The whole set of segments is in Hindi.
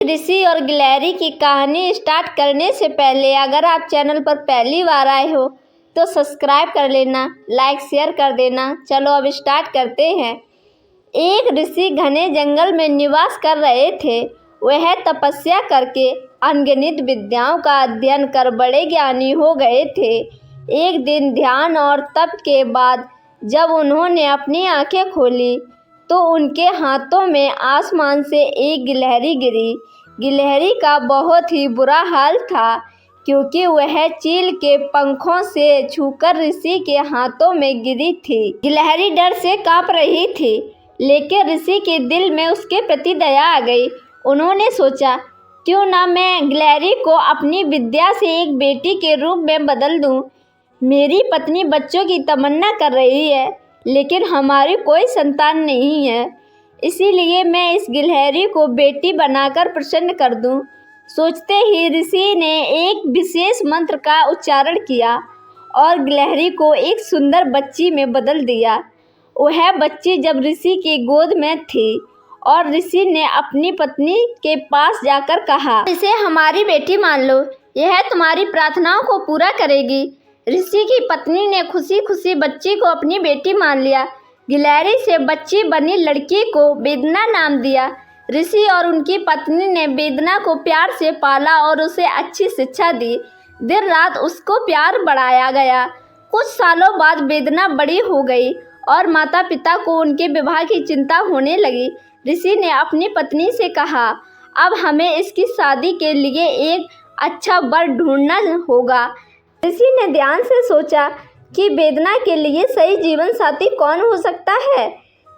ऋषि और गिलहरी की कहानी स्टार्ट करने से पहले अगर आप चैनल पर पहली बार आए हो तो सब्सक्राइब कर लेना, लाइक शेयर कर देना। चलो अब स्टार्ट करते हैं। एक ऋषि घने जंगल में निवास कर रहे थे। वह तपस्या करके अनगिनत विद्याओं का अध्ययन कर बड़े ज्ञानी हो गए थे। एक दिन ध्यान और तप के बाद जब उन्होंने अपनी आंखें खोली तो उनके हाथों में आसमान से एक गिलहरी गिरी। गिलहरी का बहुत ही बुरा हाल था क्योंकि वह चील के पंखों से छूकर ऋषि के हाथों में गिरी थी। गिलहरी डर से कांप रही थी, लेकिन ऋषि के दिल में उसके प्रति दया आ गई। उन्होंने सोचा, क्यों ना मैं गिलहरी को अपनी विद्या से एक बेटी के रूप में बदल दूं। मेरी पत्नी बच्चों की तमन्ना कर रही है, लेकिन हमारी कोई संतान नहीं है, इसीलिए मैं इस गिलहरी को बेटी बनाकर प्रसन्न कर दूं। सोचते ही ऋषि ने एक विशेष मंत्र का उच्चारण किया और गिलहरी को एक सुंदर बच्ची में बदल दिया। वह बच्ची जब ऋषि की गोद में थी और ऋषि ने अपनी पत्नी के पास जाकर कहा, इसे हमारी बेटी मान लो, यह तुम्हारी प्रार्थनाओं को पूरा करेगी। ऋषि की पत्नी ने खुशी खुशी बच्ची को अपनी बेटी मान लिया। गिलहरी से बच्ची बनी लड़की को वेदना नाम दिया। ऋषि और उनकी पत्नी ने वेदना को प्यार से पाला और उसे अच्छी शिक्षा दी। दिन रात उसको प्यार बढ़ाया गया। कुछ सालों बाद वेदना बड़ी हो गई और माता पिता को उनके विवाह की चिंता होने लगी। ऋषि ने अपनी पत्नी से कहा, अब हमें इसकी शादी के लिए एक अच्छा वर ढूंढना होगा। ऋषि ने ध्यान से सोचा कि वेदना के लिए सही जीवन साथी कौन हो सकता है।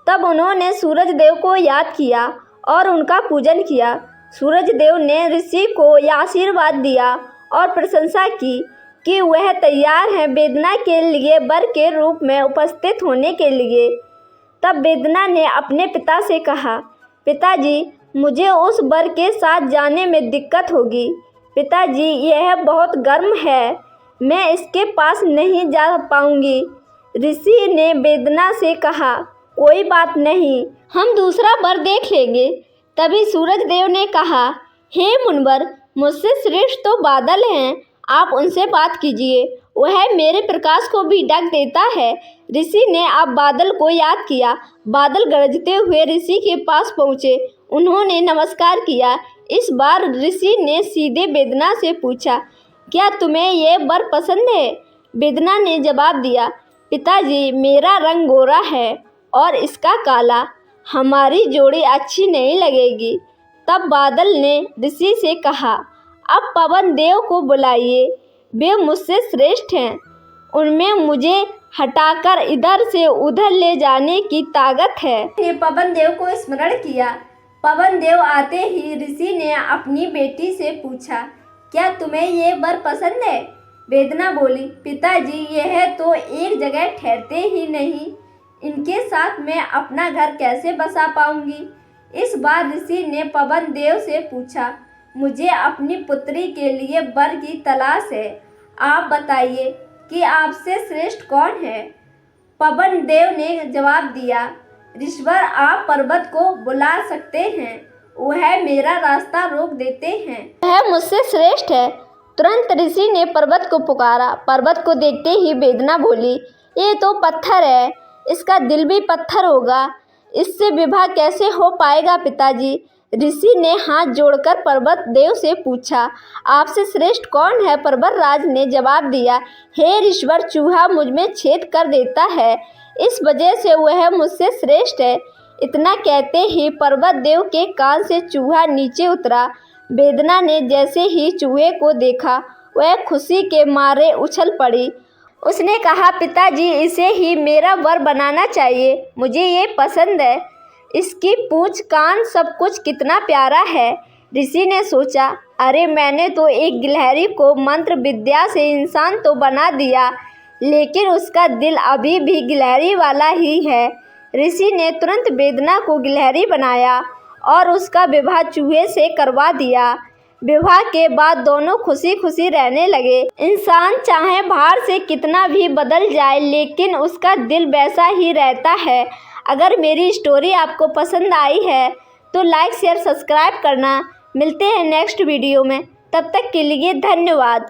तब उन्होंने सूरज देव को याद किया और उनका पूजन किया। सूरज देव ने ऋषि को आशीर्वाद दिया और प्रशंसा की कि वह तैयार हैं वेदना के लिए वर के रूप में उपस्थित होने के लिए। तब वेदना ने अपने पिता से कहा, पिताजी, मुझे उस वर के साथ जाने में दिक्कत होगी। पिताजी, यह बहुत गर्म है, मैं इसके पास नहीं जा पाऊंगी। ऋषि ने वेदना से कहा, कोई बात नहीं, हम दूसरा वर देख लेंगे। तभी सूरज देव ने कहा, हे मुनिवर, मुझसे श्रेष्ठ तो बादल हैं, आप उनसे बात कीजिए, वह मेरे प्रकाश को भी ढक देता है। ऋषि ने अब बादल को याद किया। बादल गरजते हुए ऋषि के पास पहुँचे। उन्होंने नमस्कार किया। इस बार ऋषि ने सीधे वेदना से पूछा, क्या तुम्हें ये वर पसंद है? वेदना ने जवाब दिया, पिताजी, मेरा रंग गोरा है और इसका काला, हमारी जोड़ी अच्छी नहीं लगेगी। तब बादल ने ऋषि से कहा, अब पवन देव को बुलाइए, वे मुझसे श्रेष्ठ हैं, उनमें मुझे हटाकर इधर से उधर ले जाने की ताकत है। ने पवन देव को स्मरण किया। पवन देव आते ही ऋषि ने अपनी बेटी से पूछा, क्या तुम्हें ये वर पसंद है? वेदना बोली, पिताजी, यह तो एक जगह ठहरते ही नहीं, इनके साथ मैं अपना घर कैसे बसा पाऊंगी? इस बार ऋषि ने पवन देव से पूछा, मुझे अपनी पुत्री के लिए वर की तलाश है, आप बताइए कि आपसे श्रेष्ठ कौन है? पवन देव ने जवाब दिया, ऋषवर, आप पर्वत को बुला सकते हैं, वह मेरा रास्ता रोक देते हैं, वह मुझसे श्रेष्ठ है। तुरंत ऋषि ने पर्वत को पुकारा। पर्वत को देखते ही वेदना बोली, ये तो पत्थर है, इसका दिल भी पत्थर होगा, इससे विवाह कैसे हो पाएगा पिताजी? ऋषि ने हाथ जोड़कर पर्वत देव से पूछा, आपसे श्रेष्ठ कौन है? पर्वत राज ने जवाब दिया, हे ऋषवर, चूहा मुझ में छेद कर देता है, इस वजह से वह मुझसे श्रेष्ठ है। इतना कहते ही पर्वत देव के कान से चूहा नीचे उतरा। वेदना ने जैसे ही चूहे को देखा, वह खुशी के मारे उछल पड़ी। उसने कहा, पिताजी, इसे ही मेरा वर बनाना चाहिए, मुझे ये पसंद है, इसकी पूंछ कान सब कुछ कितना प्यारा है। ऋषि ने सोचा, अरे मैंने तो एक गिलहरी को मंत्र विद्या से इंसान तो बना दिया, लेकिन उसका दिल अभी भी गिलहरी वाला ही है। ऋषि ने तुरंत वेदना को गिलहरी बनाया और उसका विवाह चूहे से करवा दिया। विवाह के बाद दोनों खुशी खुशी रहने लगे। इंसान चाहे बाहर से कितना भी बदल जाए, लेकिन उसका दिल वैसा ही रहता है। अगर मेरी स्टोरी आपको पसंद आई है तो लाइक शेयर सब्सक्राइब करना। मिलते हैं नेक्स्ट वीडियो में, तब तक के लिए धन्यवाद।